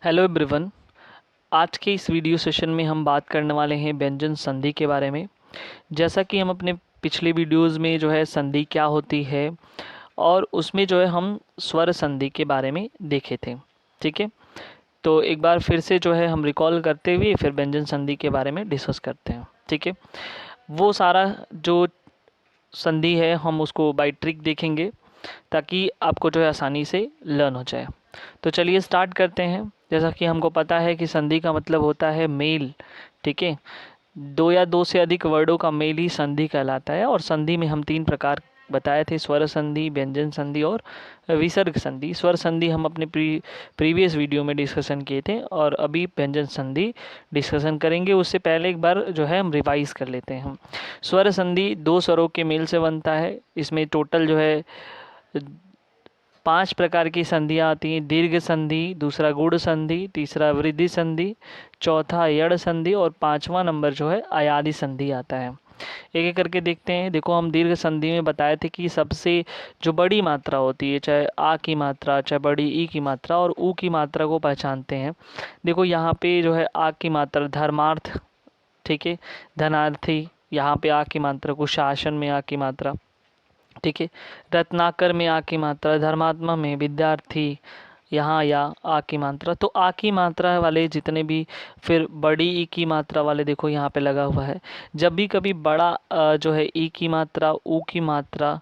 Hello everyone. आज के इस वीडियो सेशन में हम बात करने वाले हैं व्यंजन संधि के बारे में। जैसा कि हम अपने पिछले वीडियोस में जो है संधि क्या होती है और उसमें जो है हम स्वर संधि के बारे में देखे थे। ठीक है, तो एक बार फिर से जो है हम रिकॉल करते हुए फिर व्यंजन संधि के बारे में डिस्कस करते हैं। ठीक है, वो सारा जो संधि है हम उसको बाय ट्रिक देखेंगे ताकि आपको जो है आसानी से लर्न हो जाए। तो चलिए स्टार्ट करते हैं। जैसा कि हमको पता है कि संधि का मतलब होता है मेल। ठीक है, दो या दो से अधिक वर्डों का मेल ही संधि कहलाता है। और संधि में हम तीन प्रकार बताए थे, स्वर संधि, व्यंजन संधि और विसर्ग संधि। स्वर संधि हम अपने प्रीवियस वीडियो में डिस्कशन किए थे और अभी व्यंजन संधि डिस्कशन करेंगे। उससे पहले एक बार जो है हम रिवाइज कर लेते हैं। हम स्वर संधि दो स्वरों के मेल से बनता है। इसमें टोटल जो है 5 प्रकार की संधियाँ आती हैं। दीर्घ संधि, दूसरा गुण संधि, तीसरा वृद्धि संधि, चौथा यड़ संधि और पांचवा नंबर जो है अयादि संधि आता है। एक एक करके देखते हैं। देखो, हम दीर्घ संधि में बताए थे कि सबसे जो बड़ी मात्रा होती है, चाहे आ की मात्रा, चाहे बड़ी ई की मात्रा और ऊ की मात्रा को पहचानते हैं। देखो यहाँ पे जो है आ की मात्रा धर्मार्थ, ठीक है, धनार्थी, यहाँ पे आ की मात्रा कुशासन में आ की मात्रा, ठीक है, रत्नाकर में आ की मात्रा, धर्मात्मा में विद्यार्थी, यहाँ या आ की मात्रा। तो आ की मात्रा वाले जितने भी, फिर बड़ी ई की मात्रा वाले देखो यहाँ पे लगा हुआ है। जब भी कभी बड़ा जो है ई की मात्रा, ऊ की मात्रा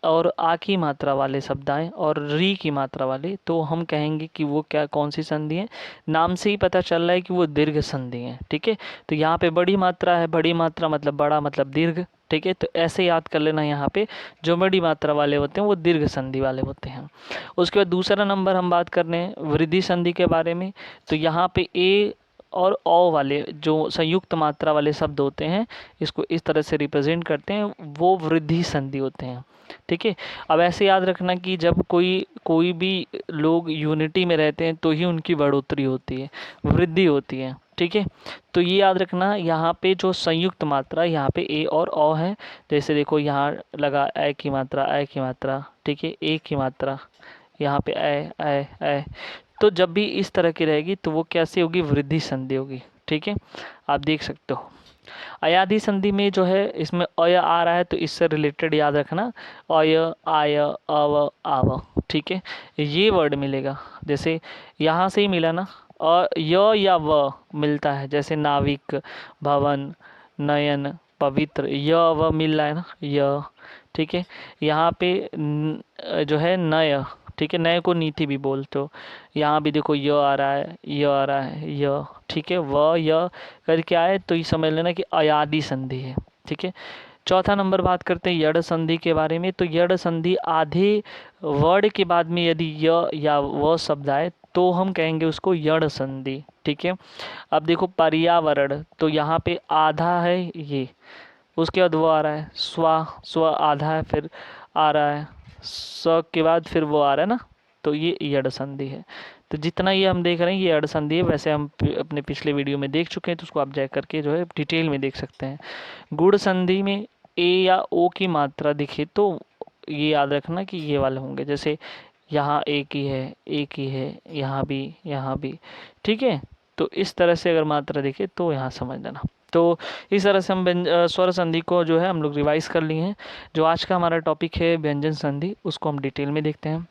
और आ की मात्रा वाले शब्द आए और री की मात्रा वाले, तो हम कहेंगे कि वो क्या, कौन सी संधि है। नाम से ही पता चल रहा है कि वो दीर्घ संधि है। ठीक है, तो यहाँ पे बड़ी मात्रा है, बड़ी मात्रा मतलब बड़ा मतलब दीर्घ। ठीक है, तो ऐसे याद कर लेना। यहाँ पे जो बड़ी मात्रा वाले होते हैं वो दीर्घ संधि वाले होते हैं। उसके बाद दूसरा नंबर हम बात कर रहे हैं वृद्धि संधि के बारे में। तो यहाँ पे ए और औ वाले जो संयुक्त मात्रा वाले शब्द होते हैं, इसको इस तरह से रिप्रेजेंट करते हैं, वो वृद्धि संधि होते हैं। ठीक है, अब ऐसे याद रखना कि जब कोई भी लोग यूनिटी में रहते हैं तो ही उनकी बढ़ोतरी होती है, वृद्धि होती है। ठीक है, तो ये याद रखना। यहाँ पे जो संयुक्त मात्रा, यहाँ पे ए और औ है। जैसे देखो यहाँ लगा ए की मात्रा, ए की मात्रा, ठीक है, ए की मात्रा, यहाँ पे ए ए ए। तो जब भी इस तरह की रहेगी तो वो कैसे होगी, वृद्धि संधि होगी। ठीक है, आप देख सकते हो। अयादि संधि में जो है इसमें अय आ रहा है तो इससे रिलेटेड याद रखना, अय, आय, अव, आव। ठीक है, ये वर्ड मिलेगा। जैसे यहाँ से ही मिला ना, य या व मिलता है। जैसे नाविक, भवन, नयन, पवित्र, य व मिल रहा है ना, य। ठीक है, यहाँ पे जो है नय, ठीक है, नए को नीति भी बोलते हो। यहाँ भी देखो य आ रहा है, य आ रहा है, य। ठीक है, व य करके आए तो ये समझ लेना कि अयादि संधि है। ठीक है, चौथा नंबर बात करते हैं यड़ संधि के बारे में। तो यड़ संधि आधे वर्ड के बाद में यदि य या व शब्द आए तो हम कहेंगे उसको यड़ संधि। ठीक है, अब देखो पर्यावरण, तो यहाँ पे आधा है ये, उसके बाद वो आ रहा है, स्व आधा है, फिर आ रहा है स के बाद फिर वो आ रहा है ना, तो ये यड़ संधि है। तो जितना ये हम देख रहे हैं ये यड़ संधि है। वैसे हम अपने पिछले वीडियो में देख चुके हैं, तो उसको आप जा करके जो है डिटेल में देख सकते हैं। गुण संधि में ए या ओ की मात्रा दिखे तो ये याद रखना कि ये वाले होंगे। जैसे यहाँ एक ही है, एक ही है, यहाँ भी, यहाँ भी। ठीक है, तो इस तरह से अगर मात्रा दिखे तो यहाँ समझ लेना। तो इस तरह से हम स्वर संधि को जो है हम लोग रिवाइज कर लिए हैं। जो आज का हमारा टॉपिक है व्यंजन संधि, उसको हम डिटेल में देखते हैं।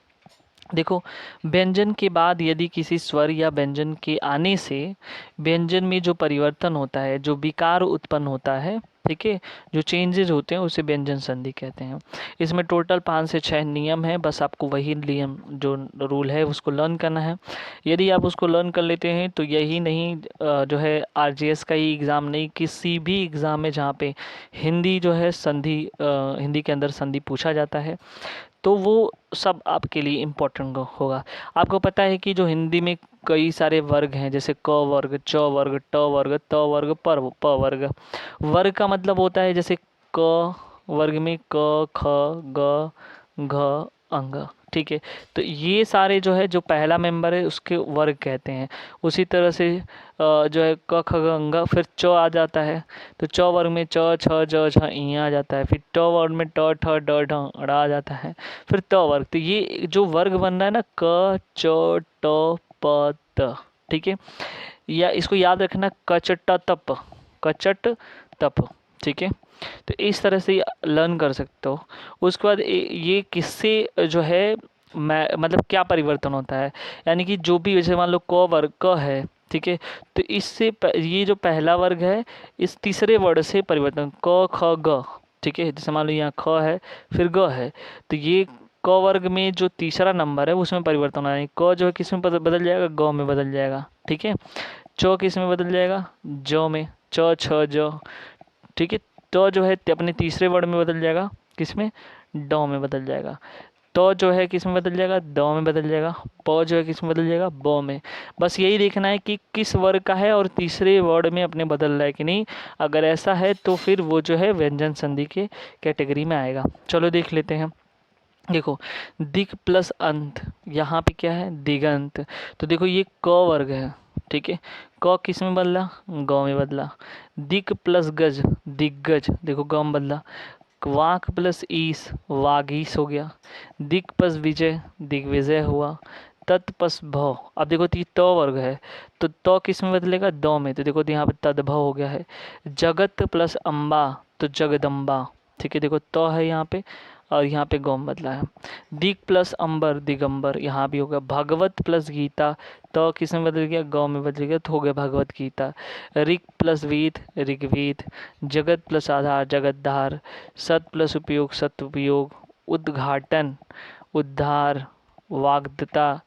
देखो, व्यंजन के बाद यदि किसी स्वर या व्यंजन के आने से व्यंजन में जो परिवर्तन होता है, जो विकार उत्पन्न होता है, ठीक है, जो चेंजेस होते हैं उसे व्यंजन संधि कहते हैं। इसमें टोटल 5 से 6 नियम है। बस आपको वही नियम जो रूल है उसको लर्न करना है। यदि आप उसको लर्न कर लेते हैं तो यही नहीं जो है आरजीएस का ही एग्ज़ाम नहीं, किसी भी एग्ज़ाम में जहाँ पे हिंदी जो है संधि, हिंदी के अंदर संधि पूछा जाता है, तो वो सब आपके लिए इम्पोर्टेंट होगा। आपको पता है कि जो हिंदी में कई सारे वर्ग हैं, जैसे क वर्ग, च वर्ग, ट वर्ग, त वर्ग, प वर्ग। वर्ग का मतलब होता है जैसे क वर्ग में क, ख, ग, घ, अंग। ठीक है, तो ये सारे जो है, जो पहला मेंबर है उसके वर्ग कहते हैं। उसी तरह से जो है क, ख, ग, अंग, फिर च आ जाता है। तो च वर्ग में च, छ, ज, झ, इ आ जाता है। फिर ट वर्ग में ट, ठ, ड, ढ, ड़ आ जाता है। फिर त वर्ग, तो ये जो वर्ग बन रहा है ना, क, च, ट, प त, ठीक है। या इसको याद रखना कचट तप, कचट तप, ठीक है। तो इस तरह से लर्न कर सकते हो। उसके बाद ये किससे जो है मैं मतलब क्या परिवर्तन होता है, यानी कि जो भी जैसे मान लो क वर्ग क है, ठीक है, तो इससे ये जो पहला वर्ग है इस तीसरे वर्ड से परिवर्तन क ख ग, ठीक है। जैसे मान लो यहाँ ख है फिर ग है, तो ये क वर्ग में जो तीसरा नंबर है उसमें परिवर्तन आएगा। क जो है किस में बदल जाएगा, ग में बदल जाएगा, ठीक है। च किस में बदल जाएगा, ज में, च छ ज, ठीक है। तो जो है अपने तीसरे वर्ड में बदल जाएगा, किस में, ड में बदल जाएगा। तो जो है किस में बदल जाएगा, द में बदल जाएगा। प जो है किस में बदल जाएगा, ब में। बस यही देखना है कि किस वर्ग का है और तीसरे वर्ड में अपने बदल रहा है कि नहीं। अगर ऐसा है तो फिर वो जो है व्यंजन संधि के कैटेगरी में आएगा। चलो देख लेते हैं। देखो दिक प्लस अंत, यहाँ पे क्या है, दिगंत। तो देखो ये क वर्ग है, ठीक है। क किस में बदला, ग में बदला। दिक प्लस गज, दिग्गज, देखो ग में बदला। वाक प्लस ईस, वागीस हो गया। दिक प्लस विजय, दिग्विजय हुआ। तत् प्लस भव, अब देखो तो ये त वर्ग है तो त किस में बदलेगा, द में, तो देखो तो यहाँ पे तद्भव हो गया है। जगत प्लस अम्बा, तो जगदम्बा, ठीक है। देखो त है यहाँ पे और यहाँ पे गौम बदला है। दिक प्लस अंबर, दिगंबर, यहाँ भी होगा। भगवत प्लस गीता, तो किस में बदल गया, गौ में बदल गया, तो हो गया भगवत गीता। ऋक प्लस वेद, ऋग्वेद। जगत प्लस आधार, जगतधार। सत प्लस उपयोग, सदुपयोग। उद्घाटन, उद्धार। वाग्दता,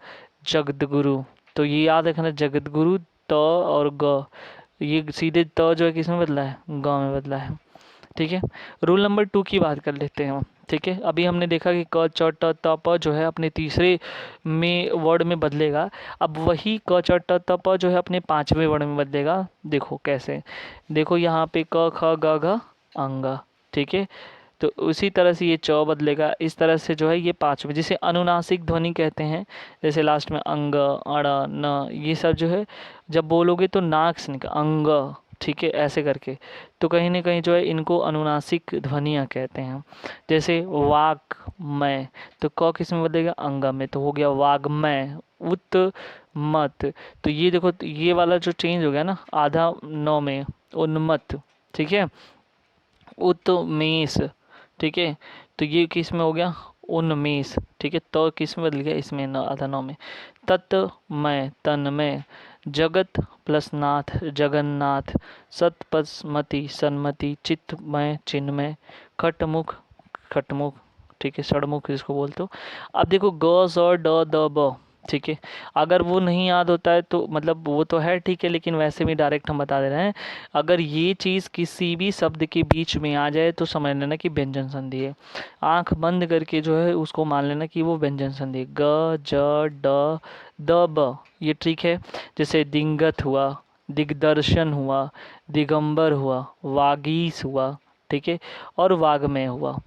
जगदगुरु। तो ये याद रखना, जगतगुरु त और ग, ये सीधे त जो है किस में बदला है, ग में बदला है, ठीक है। रूल नंबर 2 की बात कर लेते हैं हम, ठीक है। अभी हमने देखा कि क च ट त प जो है अपने तीसरे में वर्ड में बदलेगा। अब वही क च ट त प जो है अपने पांचवें वर्ड में बदलेगा। देखो कैसे, देखो यहाँ पे क ख ग घ अंग, ठीक है। तो उसी तरह से ये च बदलेगा। इस तरह से जो है ये पांचवें, जिसे अनुनासिक ध्वनि कहते हैं। जैसे लास्ट में अंग, अड़, न, ये सब जो है जब बोलोगे तो नाक से निकल अंग, ठीक है, ऐसे करके। तो कहीं ना कहीं जो है इनको अनुनासिक ध्वनियाँ कहते हैं। जैसे वाक मैं, तो क किस में बदलेगा, अंग में, तो हो गया वाग्मय। उत मत, तो ये देखो तो ये वाला जो चेंज हो गया ना, आधा नौ में, उन्मत्त, ठीक है। उत्मेष, ठीक है। तो ये किस में हो गया, उन्मेष, ठीक है। तो किस में बदल गया, इसमें आधा नौ में। तत्मय, तन्मय। जगत प्लस नाथ, जगन्नाथ। सत प्लस मति, सन्मति। चित्तमय, चिन्मय। खटमुख, खटमुख, ठीक है, षडमुख जिसको बोलते हो। अब देखो ग स ड द ब, ठीक है। अगर वो नहीं याद होता है तो मतलब वो तो है, ठीक है, लेकिन वैसे भी डायरेक्ट हम बता दे रहे हैं। अगर ये चीज़ किसी भी शब्द के बीच में आ जाए तो समझ लेना कि व्यंजन संधि है। आंख बंद करके जो है उसको मान लेना कि वो व्यंजन संधि है। ग ज ड द ब, ये ठीक है। जैसे दिंगत हुआ, दिग्दर्शन हुआ, दिगंबर हुआ, वागीश हुआ, ठीक है, और वाग्मय हुआ।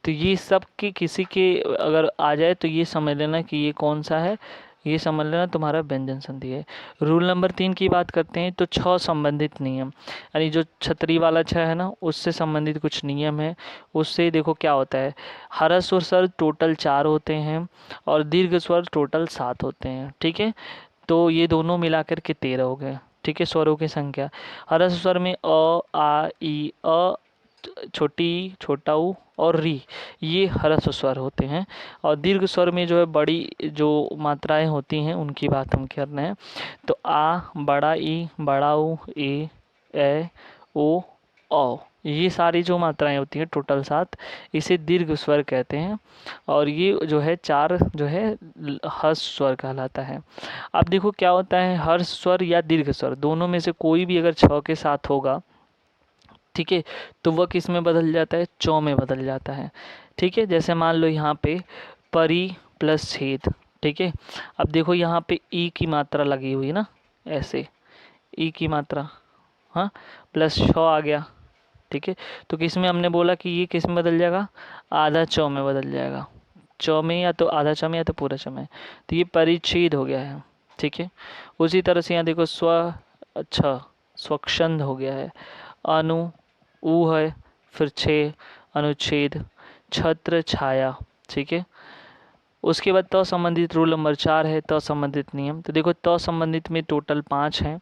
तो ये सब के किसी के अगर आ जाए तो ये समझ लेना कि ये कौन सा है, ये समझ लेना तुम्हारा व्यंजन संधि है। रूल नंबर 3 की बात करते हैं तो 6 संबंधित नियम, यानी जो छतरी वाला 6 है ना, उससे संबंधित कुछ नियम है। उससे देखो क्या होता है, ह्रस्व स्वर टोटल 4 होते हैं और दीर्घ स्वर टोटल 7 होते हैं, ठीक है। तो ये दोनों मिलाकर के 13 हो गए, ठीक है, स्वरों की संख्या। ह्रस्व स्वर में अ, आ, ई, अ, छोटी, छोटा ऊ और री, ये ह्रस्व स्वर होते हैं। और दीर्घ स्वर में जो है बड़ी जो मात्राएं होती हैं उनकी बात हम कर रहे हैं। तो आ, बड़ा ई, बड़ा ऊ, ए, ओ, औ, ये सारी जो मात्राएं होती हैं टोटल 7, इसे दीर्घ स्वर कहते हैं। और ये जो है 4 जो है हर्ष स्वर कहलाता है। अब देखो क्या होता है, हर्ष स्वर या दीर्घ स्वर दोनों में से कोई भी अगर 6 के साथ होगा, ठीक है, तो वह किस में बदल जाता है, चौ में बदल जाता है, ठीक है। जैसे मान लो यहाँ पे परी प्लस छेद, ठीक है। अब देखो यहाँ पे ई की मात्रा लगी हुई है ना, ऐसे ई की मात्रा, हाँ, प्लस छ आ गया, ठीक है। तो किस में हमने बोला कि ये किस में बदल जाएगा, आधा चौ में बदल जाएगा। चौ में या तो आधा चौ में या तो पूरा चौ में, तो ये परिच्छेद हो गया है, ठीक है। उसी तरह से यहाँ देखो स्व, अच्छा, स्वच्छंद हो गया है। अनु, ऊ है, फिर छे, अनुच्छेद। छत्र, छाया, ठीक है। उसके बाद त संबंधित रूल नंबर 4 है त संबंधित नियम। तो देखो त संबंधित में टोटल 5 हैं,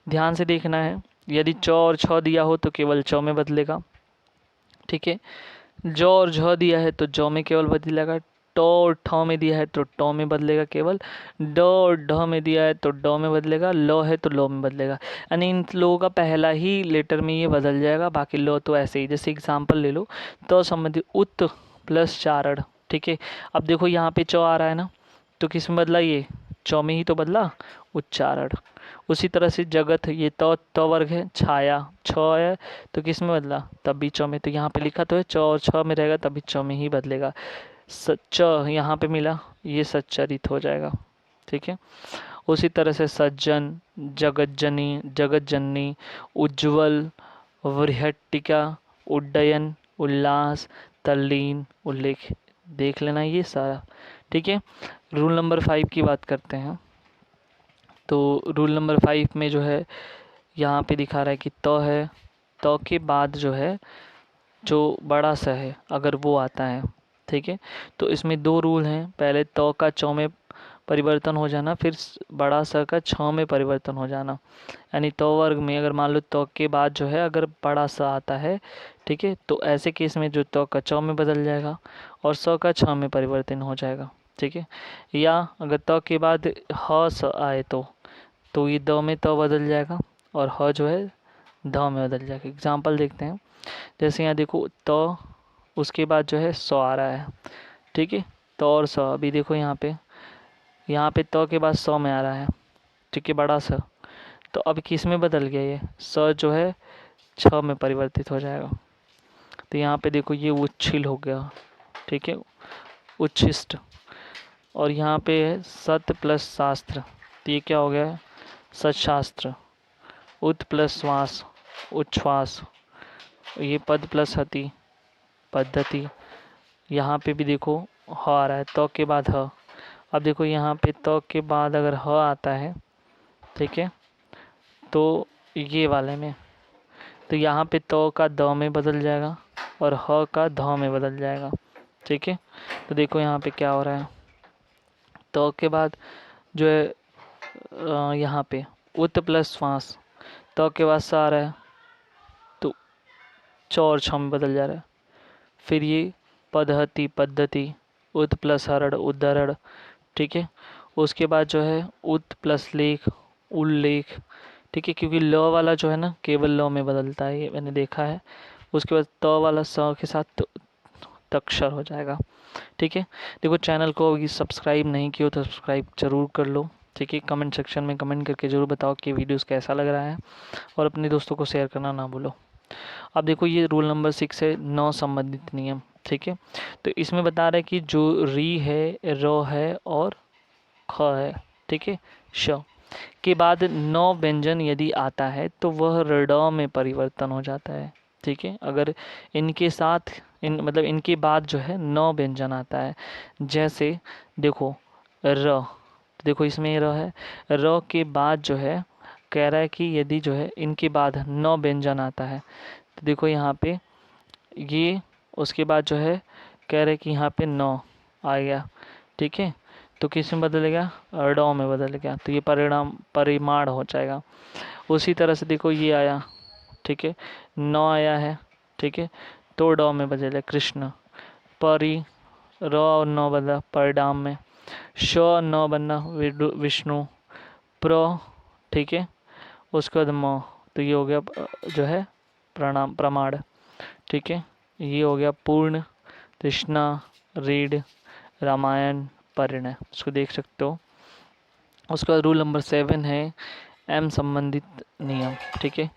ध्यान से देखना है। यदि च और छ दिया हो तो केवल च में बदलेगा, ठीक है। ज और झ दिया है तो ज में केवल बदलेगा। ट और ठ में दिया है तो ट में बदलेगा केवल। ड और ढ में दिया है तो ड में बदलेगा। ल है तो ल में बदलेगा। यानी इन लोगों का पहला ही लेटर में ये बदल जाएगा, बाकी ल तो ऐसे ही। जैसे एग्जाम्पल ले लो, तो संबंधित उत प्लस चारण, ठीक है। अब देखो यहाँ पे च आ रहा है ना, तो किस में बदला, ये च में ही तो बदला, उच्चारण। उसी तरह से जगत, ये त वर्ग है, छाया छ है तो किस में बदला, तब भी च में। तो यहाँ पे लिखा तो है च और छ में रहेगा, तभी च में ही बदलेगा। च यहाँ पे मिला, ये सच्चरित हो जाएगा, ठीक है। उसी तरह से सज्जन, जगज्जनी, जगज्जननी, उज्ज्वल, वृहट्टिका, उड्डयन, उल्लास, तल्लीन, उल्लेख। देख लेना ये सारा, ठीक है। रूल नंबर 5 की बात करते हैं। तो रूल नंबर 5 में जो है यहाँ पे दिखा रहा है कि त है, त के बाद जो है जो बड़ा सा है अगर वो आता है, ठीक है। तो इसमें 2 रूल हैं, पहले त का च में परिवर्तन हो जाना, फिर बड़ा सा का छ में परिवर्तन हो जाना। यानी त वर्ग में अगर मान लो त के बाद जो है अगर बड़ा सा आता है, ठीक है, तो ऐसे केस में जो त का च में बदल जाएगा और स का छ में परिवर्तन हो जाएगा, ठीक है। या अगर त के बाद ह स आए तो ये द में त बदल जाएगा और ह जो है ध में बदल जाएगा। एग्जाम्पल देखते हैं, जैसे यहाँ देखो त उसके बाद जो है स आ रहा है, ठीक है। त और स, अभी देखो यहाँ पे त के बाद स में आ रहा है, ठीक है, बड़ा सा। तो अब किस में बदल गया, ये स जो है छ में परिवर्तित हो जाएगा। तो यहाँ पे देखो ये उच्छिल हो गया, ठीक है, उच्छिष्ट। और यहाँ पे है सत प्लस शास्त्र, तो ये क्या हो गया, सत्शास्त्र। उत प्लस श्वास, उच्छ्वास। ये पद प्लस हति, पद्धति। यहाँ पे भी देखो ह आ रहा है, त के बाद ह। अब देखो यहाँ पे त के बाद अगर ह आता है, ठीक है, तो ये वाले में, तो यहाँ पे त का द में बदल जाएगा और ह का ध में बदल जाएगा, ठीक है। तो देखो यहाँ पे क्या हो रहा है, त के बाद जो है यहाँ पे उत प्लस श्वास, त के बाद स आ रहा है तो च और छ में बदल जा रहा है। फिर ये पद्धति, पद्धति, उत प्लस हरण, उद्धरण, ठीक है। उसके बाद जो है उत प्लस लेख, उल्लेख, ठीक है, क्योंकि ल वाला जो है ना केवल ल में बदलता है, ये मैंने देखा है। उसके बाद त वाला स के साथ तक्षर हो जाएगा, ठीक है। देखो चैनल को अभी सब्सक्राइब नहीं किया तो सब्सक्राइब जरूर कर लो, ठीक है। कमेंट सेक्शन में कमेंट करके ज़रूर बताओ कि वीडियोस कैसा लग रहा है और अपने दोस्तों को शेयर करना ना भूलो। अब देखो ये रूल नंबर 6 है, नौ संबंधित नियम, ठीक है। तो इसमें बता रहा है कि जो री है, र है और ख है, ठीक है, श के बाद नौ व्यंजन यदि आता है तो वह ऋड में परिवर्तन हो जाता है, ठीक है। अगर इनके साथ मतलब इनके बाद जो है नौ व्यंजन आता है, जैसे देखो र, देखो इसमें र है, र के बाद जो है कह रहा है कि यदि जो है इनके बाद नौ व्यंजन आता है, तो देखो यहाँ पे ये उसके बाद जो है कह रहे हैं कि यहाँ पे 9 आ गया, ठीक है। तो किस में बदलेगा, ड में बदल गया, तो ये परिमाण हो जाएगा। उसी तरह से देखो ये आया, ठीक है, 9 आया है, ठीक है, तो ड में बदलेगा कृष्ण। परि, र और 9 बदला परिणाम में। श 9 बनना विष्णु। प्र, ठीक है, उसके बाद म, तो ये हो गया जो है प्रमाण, ठीक है। ये हो गया पूर्ण, तृष्णा, रीड, रामायण, परिणय, इसको देख सकते हो। उसके बाद रूल नंबर 7 है एम संबंधित नियम, ठीक है।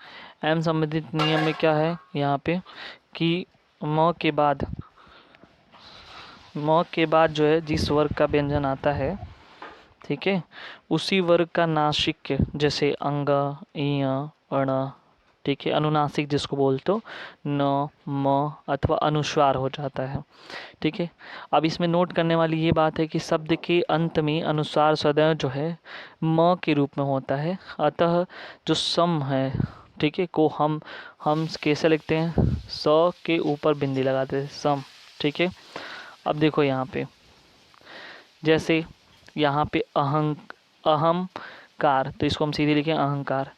एम संबंधित नियम में क्या है यहाँ पे कि म के बाद जो है जिस वर्ग का व्यंजन आता है, ठीक है, उसी वर्ग का नासिक, जैसे अंग, इ, अण, ठीक है, अनुनासिक जिसको बोलते हो, न, म अथवा अनुस्वार हो जाता है, ठीक है। अब इसमें नोट करने वाली ये बात है कि शब्द के अंत में अनुस्वार सदैव जो है म के रूप में होता है, अतः जो सम है, ठीक है, को हम कैसे लिखते हैं, स के ऊपर बिंदी लगाते हैं, सम, ठीक है। अब देखो यहाँ पे जैसे यहाँ पे अहंकार, तो इसको हम सीधे लिखें अहंकार।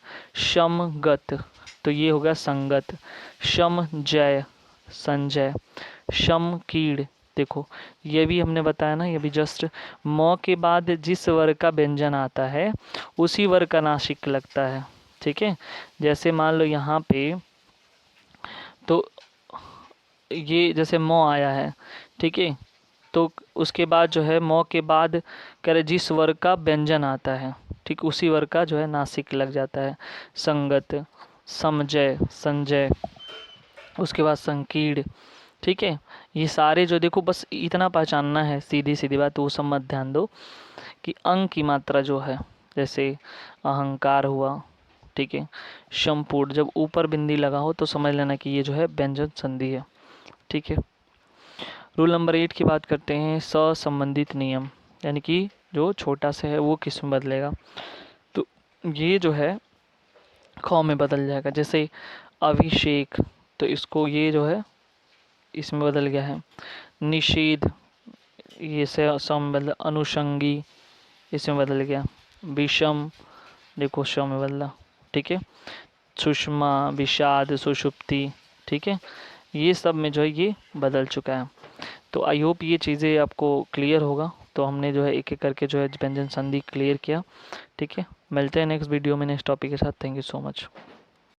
समगत, तो ये होगा संगत। समजय, संजय। समकीड़, देखो ये भी हमने बताया ना, ये भी जस्ट म के बाद जिस वर्ग का व्यंजन आता है उसी वर्ग का नासिक लगता है, ठीक है। जैसे मान लो यहाँ पे, तो ये जैसे म आया है, ठीक है, तो उसके बाद जो है म के बाद करे जिस वर्ग का व्यंजन आता है, ठीक, उसी वर्ग का जो है नासिक लग जाता है। संगत, समजय, संजय, उसके बाद संकीर्ण, ठीक है। ये सारे जो, देखो बस इतना पहचानना है, सीधी सीधी बात, वो सब मत ध्यान दो कि अंग की मात्रा जो है, जैसे अहंकार हुआ, ठीक है। संपूर्ण, जब ऊपर बिंदी लगा हो तो समझ लेना कि ये जो है व्यंजन संधि है, ठीक है। रूल नंबर 8 की बात करते हैं, संबंधित नियम, यानी कि जो छोटा सा है वो किस में बदलेगा। तो ये जो है ख में बदल जाएगा। जैसे अभिषेक, तो इसको ये जो है इसमें बदल गया है। निषेध, ये से सम बदला। अनुषंगी, इसमें बदल गया। विषम, देखो श में बदला, ठीक है। सुषमा, विषाद, सुषुप्ति, ठीक है, ये सब में जो है ये बदल चुका है। तो आई होप ये चीज़ें आपको क्लियर होगा। तो हमने जो है एक एक करके जो है व्यंजन संधि क्लियर किया, ठीक है। मिलते हैं नेक्स्ट वीडियो में नेक्स्ट टॉपिक के साथ। Thank you so much.